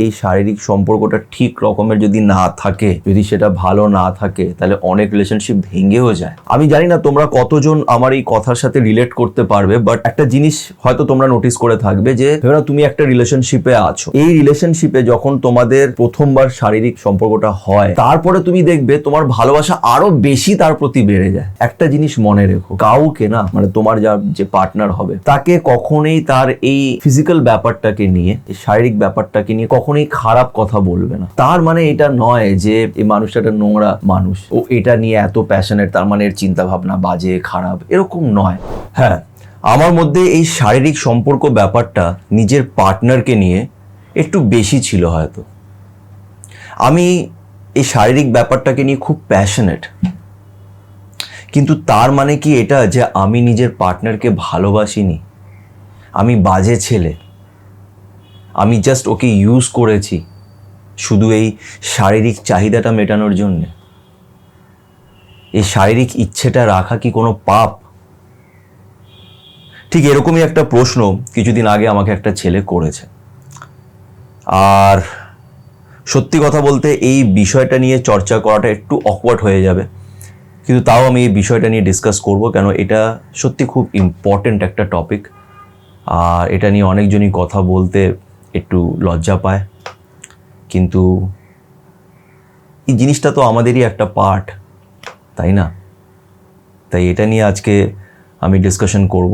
এই শারীরিক সম্পর্কটা ঠিক রকমের যদি না থাকে, যদি সেটা ভালো না থাকে, তাহলে অনেক রিলেশনশিপ ভেঙেও যায়। আমি জানি না তোমরা কতজন আমার এই কথার সাথে রিলেট করতে পারবে, বাট একটা জিনিস হয়তো তোমরা নোটিস করে থাকবে যে ধরো তুমি একটা রিলেশনশিপে আছো, এই রিলেশনশিপে যখন তোমাদের প্রথমবার শারীরিক সম্পর্কটা হয়, তারপরে তুমি দেখবে তোমার ভালোবাসা আরো বেশি তার প্রতি বেড়ে যায়। একটা জিনিস মনে রেখো, কাউকে না, মানে তোমার যে পার্টনার হবে তাকে কখনোই তার এই ফিজিক্যাল ব্যাপারটাকে নিয়ে, এই শারীরিক ব্যাপারটাকে নিয়ে কখনোই খারাপ কথা বলবে না। তার মানে এটা নয় যে এই মানুষটা একটা নোংরা মানুষ, ও এটা নিয়ে এত প্যাশনেট, তার মানে এর চিন্তা ভাবনা বাজে, খারাপ, এরকম নয়। হ্যাঁ, আমার মধ্যে এই শারীরিক সম্পর্ক ব্যাপারটা নিজের পার্টনারকে নিয়ে একটু বেশি ছিল হয়তো। আমি এই শারীরিক ব্যাপারটাকে নিয়ে খুব প্যাশনেট, কিন্তু তার মানে কি এটা যে আমি নিজের পার্টনারকে ভালোবাসিনি? আমি বাজে ছেলে? আমি জাস্ট ওকে ইউজ করেছি শুধু এই শারীরিক চাহিদাটা মেটানোর জন্যে? এই শারীরিক ইচ্ছেটা রাখা কি কোনো পাপ? ঠিক এরকমই একটা প্রশ্ন কিছুদিন আগে আমাকে একটা ছেলে করেছে। আর সত্যি কথা বলতে এই বিষয়টা নিয়ে চর্চা করাটা একটু অকওয়ার্ড হয়ে যাবে, কিন্তু তাও আমি এই বিষয়টা নিয়ে ডিসকাস করব, কেন এটা সত্যি খুব ইম্পর্টেন্ট একটা টপিক। আর এটা নিয়ে অনেকজনই কথা বলতে একটু লজ্জা পায়, কিন্তু এই জিনিসটা তো আমাদেরই একটা পার্ট, তাই না? তাই এটা নিয়ে আজকে আমি ডিসকাশন করব।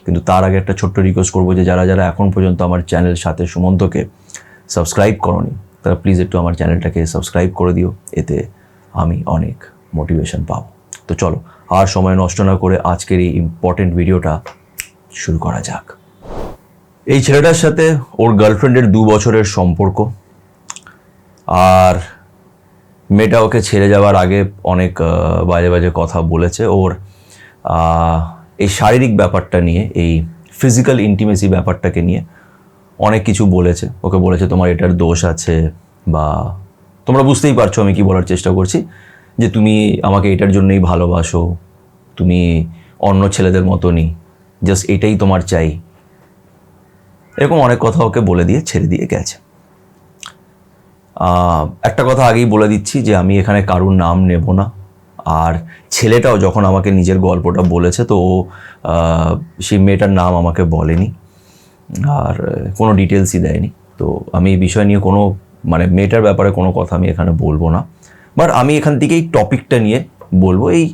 কিন্তু তার আগে একটা ছোট্ট রিকোয়েস্ট করবো যে যারা যারা এখন পর্যন্ত আমার চ্যানেল সাথে সুমন্তকে সাবস্ক্রাইব করোনি, তারা প্লিজ একটু আমার চ্যানেলটাকে সাবস্ক্রাইব করে দিও, এতে আমি অনেক মোটিভেশন পাবো। তো চলো আর সময় নষ্ট না করে আজকের এই ইম্পর্টেন্ট ভিডিওটা শুরু করা যাক। এই ছেলেটার সাথে ওর গার্লফ্রেন্ডের 2 বছরের সম্পর্ক, আর মেয়েটা ওকে ছেড়ে যাওয়ার আগে অনেক বাজে বাজে কথা বলেছে ওর এই শারীরিক ব্যাপারটা নিয়ে, এই ফিজিক্যাল ইন্টিমেসি ব্যাপারটাকে নিয়ে অনেক কিছু বলেছে। ওকে বলেছে তোমার এটার দোষ আছে, বা তোমরা বুঝতেই পারছো আমি কি বলার চেষ্টা করছি, যে তুমি আমাকে এটার জন্যই ভালোবাসো, তুমি অন্য ছেলেদের মতনই, জাস্ট এটাই তোমার চাই, এরকম অনেক কথা ওকে বলে দিয়ে ছেড়ে দিয়ে গেছে। একটা কথা আগেই বলে দিচ্ছি যে আমি এখানে কারুর নাম নেব না। আর ছেলেটাও যখন আমাকে নিজের গল্পটা বলেছে, তো সেই মেয়েটার নাম আমাকে বলেনি আর কোনো ডিটেলসই দেয়নি। তো আমি এই বিষয় নিয়ে কোনো, মানে মেয়েটার ব্যাপারে কোনো কথা আমি এখানে বলবো না। বাট আমি এখান থেকে এই টপিকটা নিয়ে বলবো, এই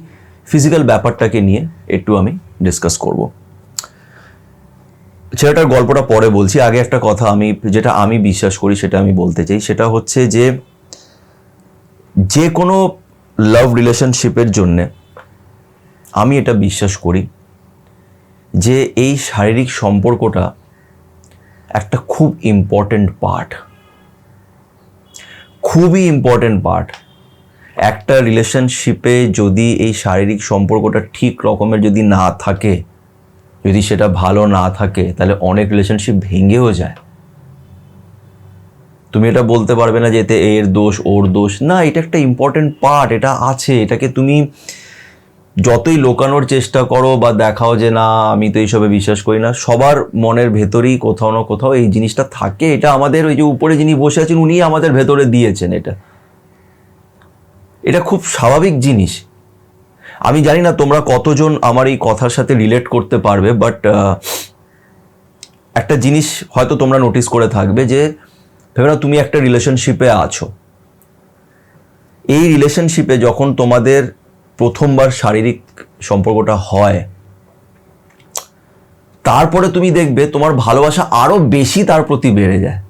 ফিজিক্যাল ব্যাপারটাকে নিয়ে একটু আমি ডিসকাস করব। ছেলেটার গল্পটা পরে বলছি, আগে একটা কথা যেটা আমি বিশ্বাস করি সেটা আমি বলতে চাই। সেটা হচ্ছে যে কোনো লাভ রিলেশনশিপের জন্যে আমি এটা বিশ্বাস করি যে এই শারীরিক সম্পর্কটা একটা খুব ইম্পর্টেন্ট পার্ট, খুবই ইম্পর্টেন্ট পার্ট। একটা রিলেশনশিপে যদি এই শারীরিক সম্পর্কটা ঠিক রকমের যদি না থাকে, যদি সেটা ভালো না থাকে, তাহলে অনেক রিলেশনশিপ ভেঙেও যায়। তুমি এটা বলতে পারবে না যে এতে এর দোষ, ওর দোষ না, এটা একটা ইম্পর্টেন্ট পার্ট, এটা আছে। এটাকে তুমি যতই লোকানোর চেষ্টা করো বা দেখাও যে না আমি তো এইসবে বিশ্বাস করি না, সবার মনের ভেতরেই কোথাও না কোথাও এই জিনিসটা থাকে। এটা আমাদের ওই যে উপরে যিনি বসে আছেন উনি আমাদের ভেতরে দিয়েছেন। এটা খুব স্বাভাবিক জিনিস। আমি জানি না তোমরা কতজন আমার এই কথার সাথে রিলেট করতে পারবে, বাট একটা জিনিস হয়তো তোমরা নোটিস করে থাকবে যে ভেবে নাও তুমি একটা রিলেশনশিপে আছো, এই রিলেশনশিপে যখন তোমাদের প্রথমবার শারীরিক সম্পর্কটা হয়, তারপরে তুমি দেখবে তোমার ভালোবাসা আরো বেশি তার প্রতি বেড়ে যায়।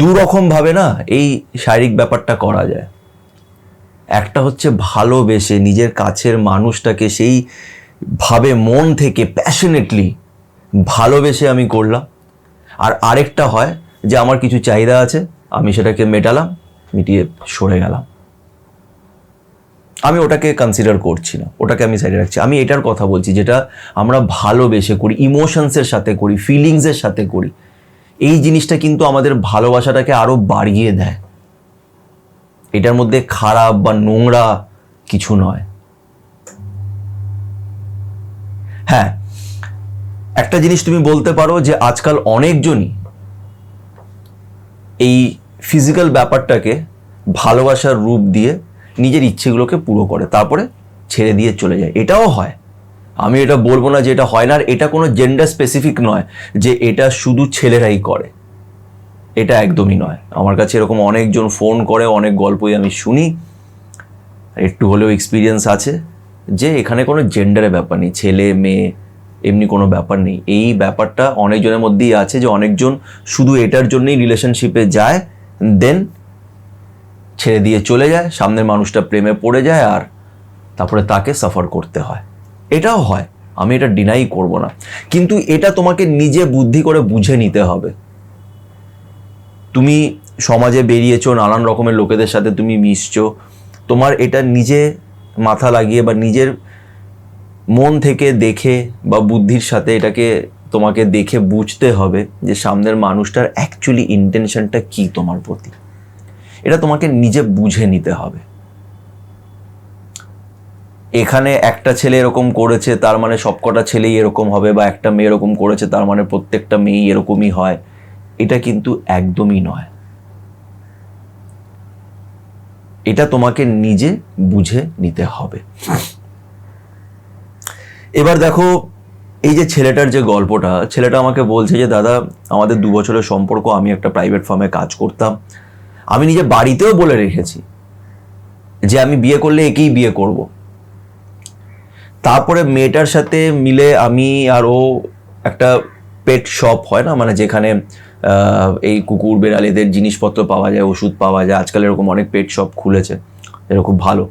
দুরকম ভাবে না এই শারীরিক ব্যাপারটা করা যায়। একটা হচ্ছে ভালোবেসে নিজের কাছের মানুষটাকে সেই ভাবে মন থেকে প্যাশনেটলি ভালোবেসে আমি করলাম, আর আরেকটা হয় যে আমার কিছু চাহিদা আছে, আমি সেটাকে মেটালাম, মিটিয়ে সরে গেলাম, আমি ওটাকে কনসিডার করছি না, ওটাকে আমি সাইডে রাখছি। আমি এটার কথা বলছি যেটা আমরা ভালোবেসে করি, ইমোশনসের সাথে করি, ফিলিংসের সাথে করি। এই জিনিসটা কিন্তু আমাদের ভালোবাসাটাকে আরো বাড়িয়ে দেয়। এটার মধ্যে খারাপ বা নোংরা কিছু নয়। হ্যাঁ, একটা জিনিস তুমি বলতে পারো যে আজকাল অনেকজনই এই ফিজিক্যাল ব্যাপারটাকে ভালোবাসার রূপ দিয়ে নিজের ইচ্ছেগুলোকে পুরো করে, তারপরে ছেড়ে দিয়ে চলে যায়। এটাও হয়, আমি এটা বলবো না যে এটা হয় না। আর এটা কোনো জেন্ডার স্পেসিফিক নয় যে এটা শুধু ছেলেরাই করে, এটা একদমই নয়। আমার কাছে এরকম অনেকজন ফোন করে, অনেক গল্পই আমি শুনি, একটু হলেও এক্সপিরিয়েন্স আছে যে এখানে কোনো জেন্ডারের ব্যাপার নেই, ছেলে মেয়ে এমনি কোনো ব্যাপার নেই। এই ব্যাপারটা অনেকজনের মধ্যেই আছে যে অনেকজন শুধু এটার জন্যই রিলেশনশিপে যায়, দেন ছেড়ে দিয়ে চলে যায়, সামনের মানুষটা প্রেমে পড়ে যায় আর তারপরে তাকে সাফার করতে হয়। এটাও হয়, আমি এটা ডিনাই করব না, কিন্তু এটা তোমাকে নিজে বুদ্ধি করে বুঝে নিতে হবে। তুমি সমাজে বেরিয়েছো, নানান রকমের লোকেদের সাথে তুমি মিশছো, তোমার এটা নিজে মাথা লাগিয়ে বা নিজের মন থেকে দেখে বা বুদ্ধির সাথে এটাকে তোমাকে দেখে বুঝতে হবে যে সামনের মানুষটার অ্যাকচুয়ালি ইন্টেনশনটা কি তোমার প্রতি। এটা তোমাকে নিজে বুঝে নিতে হবে। এখানে একটা ছেলে এরকম করেছে তার মানে সবকটা ছেলেই এরকম হবে, বা একটা মেয়ে এরকম করেছে তার মানে প্রত্যেকটা মেয়েই এরকমই হয়, এটা কিন্তু একদমই নয়। এটা তোমাকে নিজে বুঝে নিতে হবে। এবার দেখো, এই যে ছেলেটার যে গল্পটা, ছেলেটা আমাকে বলছে যে দাদা আমাদের 2 বছরের সম্পর্ক, আমি একটা প্রাইভেট ফার্মে কাজ করতাম, আমি নিজে বাড়িতেও বলে রেখেছি যে আমি বিয়ে করলে একেই বিয়ে করব। তারপরে মেয়েটার সাথে মিলে আমি আর ও একটা পেট শপ হয় না, মানে যেখানে এই কুকুর বেড়ালিদের জিনিসপত্র পাওয়া যায়, ওষুধ পাওয়া যায়, আজকাল এরকম অনেক পেট শপ খুলেছে, এরকম ভালো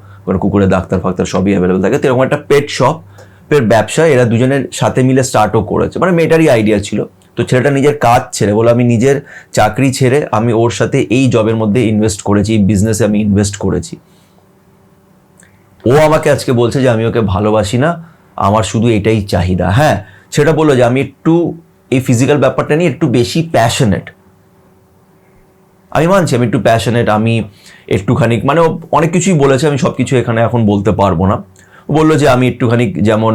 কুকুরের ডাক্তার ফাক্তার সবই অ্যাভেলেবল থাকে। তো এরকম একটা পেট শপের ব্যবসা এরা দুজনের সাথে মিলে স্টার্টও করেছে, মানে মেয়েটারই আইডিয়া ছিল। তো ছেলেটা নিজের কাজ ছেড়ে বলে আমি নিজের চাকরি ছেড়ে আমি ওর সাথে এই জবের মধ্যে ইনভেস্ট করেছি, এই বিজনেসে আমি ইনভেস্ট করেছি। ও আমাকে আজকে বলছে যে আমি ওকে ভালোবাসি না, আমার শুধু এটাই চাহিদা। হ্যাঁ, সেটা বললো যে আমি একটু এই ফিজিক্যাল ব্যাপারটা নিয়ে একটু বেশি প্যাশনেট। আমি মানছি আমি একটু প্যাশনেট, আমি একটুখানি, মানে অনেক কিছুই বলেছে, আমি সব কিছু এখানে এখন বলতে পারবো না। ও বললো যে আমি একটুখানি, যেমন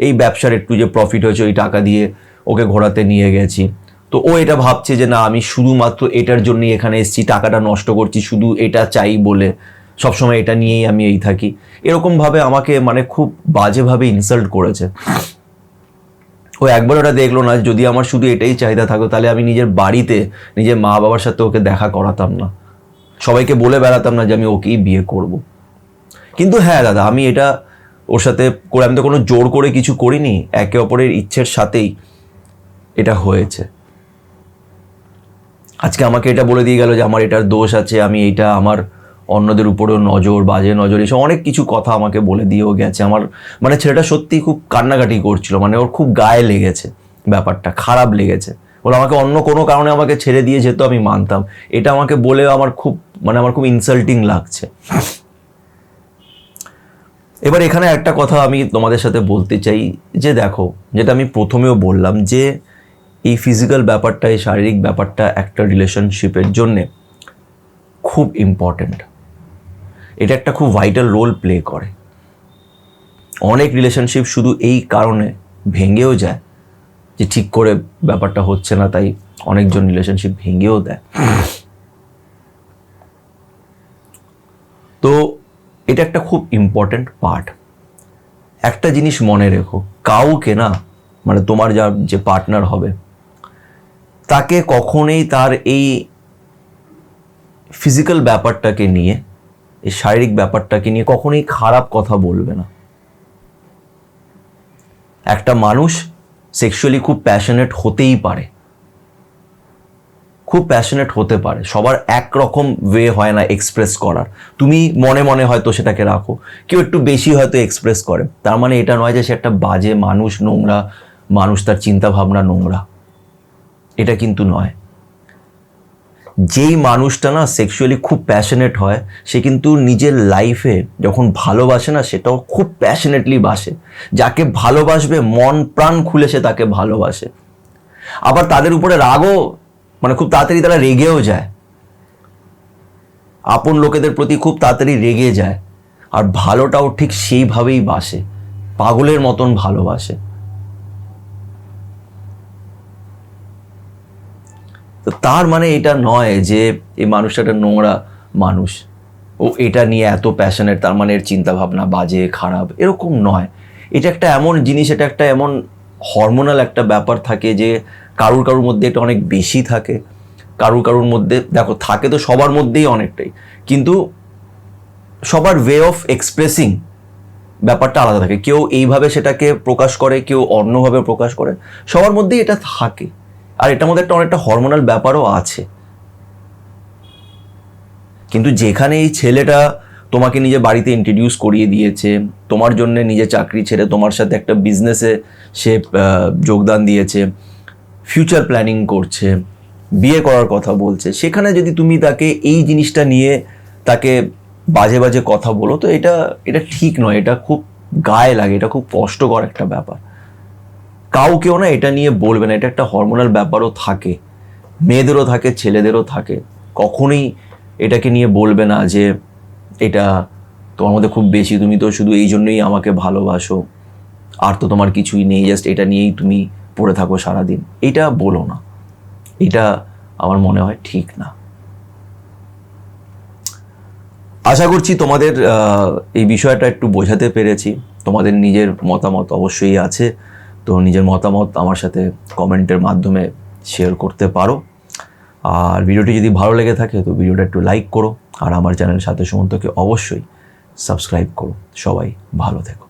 এই ব্যবসার একটু যে প্রফিট হয়েছে ওই টাকা দিয়ে ওকে ঘোরাতে নিয়ে গেছি। তো ও এটা ভাবছে যে না আমি শুধুমাত্র এটার জন্যই এখানে এসেছি, টাকাটা নষ্ট করছি শুধু এটা চাই বলে, সবসময় এটা নিয়েই আমি এই থাকি, এরকমভাবে আমাকে মানে খুব বাজেভাবে ইনসাল্ট করেছে। ও একবার ওটা দেখলো না, যদি আমার শুধু এটাই চাহিদা থাকতো তাহলে আমি নিজের বাড়িতে নিজের মা বাবার সাথে ওকে দেখা করাতাম না, সবাইকে বলে বেড়াতাম না যে আমি ওকেই বিয়ে করব। কিন্তু হ্যাঁ দাদা, আমি এটা ওর সাথে করে, আমি তো কোনো জোর করে কিছু করিনি, একে অপরের ইচ্ছের সাথেই এটা হয়েছে। আজকে আমাকে এটা বলে দিয়ে গেল যে আমার এটার দোষ আছে, আমি এইটা, আমার অন্যদের উপরেও নজর, বাজে নজর, এসব অনেক কিছু কথা আমাকে বলে দিয়েও গেছে। আমার মানে ছেলেটা সত্যিই খুব কান্নাকাটি করছিল, মানে ওর খুব গায়ে লেগেছে, ব্যাপারটা খারাপ লেগেছে। ওরা আমাকে অন্য কোনো কারণে আমাকে ছেড়ে দিয়ে যেত আমি মানতাম, এটা আমাকে বলেও আমার খুব, মানে আমার খুব ইনসাল্টিং লাগছে। এবার এখানে একটা কথা আমি তোমাদের সাথে বলতে চাই যে দেখো, যেটা আমি প্রথমেও বললাম যে এই ফিজিক্যাল ব্যাপারটা, এই শারীরিক ব্যাপারটা একটা রিলেশনশিপের জন্যে খুব ইম্পর্ট্যান্ট, এটা একটা খুব ভাইটাল রোল প্লে করে। অনেক রিলেশনশিপ শুধু এই কারণে ভেঙেও যায় যে ঠিক করে ব্যাপারটা হচ্ছে না, তাই অনেকজন রিলেশনশিপ ভেঙেও দেয়। তো এটা একটা খুব ইম্পর্ট্যান্ট পার্ট। একটা জিনিস মনে রেখো, কাউকে না, মানে তোমার যে পার্টনার হবে তাকে কখনোই তার এই ফিজিক্যাল ব্যাপারটাকে নিয়ে, এই শারীরিক ব্যাপারটাকে নিয়ে কখনোই খারাপ কথা বলবে না। একটা মানুষ সেক্সুয়ালি খুব প্যাশনেট হতেই পারে, খুব প্যাশনেট হতে পারে, সবার একরকম ওয়ে হয় না এক্সপ্রেস করার। তুমি মনে মনে হয়তো সেটাকে রাখো, কেউ একটু বেশি হয়তো এক্সপ্রেস করে, তার মানে এটা নয় যে সে একটা বাজে মানুষ, নোংরা মানুষ, তার চিন্তা ভাবনা নোংরা, এটা কিন্তু নয়। যেই মানুষটা না সেক্সুয়ালি খুব প্যাশনেট হয়, সে কিন্তু নিজের লাইফে যখন ভালোবাসে না, সেটাও খুব প্যাশনেটলি বাসে। যাকে ভালোবাসবে মন প্রাণ খুলে সে তাকে ভালোবাসে। আবার তাদের উপরে রাগও, মানে খুব তাড়াতাড়ি তারা রেগেও যায়, আপন লোকেদের প্রতি খুব তাড়াতাড়ি রেগে যায়। আর ভালোটাও ঠিক সেইভাবেই বাসে, পাগলের মতন ভালোবাসে। তো তার মানে এটা নয় যে এই মানুষটা একটা নোংরা মানুষ, ও এটা নিয়ে এত প্যাশনেট, তার মানে এর চিন্তাভাবনা বাজে খারাপ, এরকম নয়। এটা একটা এমন জিনিস, এটা একটা এমন হরমোনাল একটা ব্যাপার থাকে যে কারুর কারুর মধ্যে এটা অনেক বেশি থাকে, কারুর কারুর মধ্যে, দেখো থাকে তো সবার মধ্যেই অনেকটাই, কিন্তু সবার ওয়ে অফ এক্সপ্রেসিং ব্যাপারটা আলাদা থাকে। কেউ এইভাবে সেটাকে প্রকাশ করে, কেউ অন্যভাবে প্রকাশ করে, সবার মধ্যেই এটা থাকে। আর এটার মধ্যে একটা অনেকটা হরমোনাল ব্যাপারও আছে। কিন্তু যেখানে এই ছেলেটা তোমাকে নিজে বাড়িতে ইন্ট্রোডিউস করিয়ে দিয়েছে, তোমার জন্য নিজে চাকরি ছেড়ে তোমার সাথে একটা বিজনেসে সে যোগদান দিয়েছে, ফিউচার প্ল্যানিং করছে, বিয়ে করার কথা বলছে, সেখানে যদি তুমি তাকে এই জিনিসটা নিয়ে তাকে বাজে বাজে কথা বলো, তো এটা এটা ঠিক নয়, এটা খুব গায়ে লাগে, এটা খুব কষ্টকর একটা ব্যাপার। কাউকেও না এটা নিয়ে বলবে না, এটা একটা হরমোনাল ব্যাপারও থাকে, মেয়েদেরও থাকে, ছেলেদেরও থাকে। কখনোই এটাকে নিয়ে বলবে না যে এটা তোমার মধ্যে খুব বেশি, তুমি তো শুধু এই জন্যই আমাকে ভালোবাসো, আর তো তোমার কিছুই নেই, জাস্ট এটা নিয়েই তুমি পড়ে থাকো সারাদিন। এটা বলো না, এটা আমার মনে হয় ঠিক না। আশা করছি তোমাদের এই বিষয়টা একটু বোঝাতে পেরেছি। তোমাদের নিজের মতামত অবশ্যই আছে, তো নিজের মতামত আমার সাথে কমেন্টের মাধ্যমে শেয়ার করতে পারো। আর ভিডিওটি যদি ভালো লেগে থাকে তো ভিডিওটা একটু লাইক করো, আর আমার চ্যানেল সাথে সুমন্তকে অবশ্যই সাবস্ক্রাইব করো। সবাই ভালো থেকো।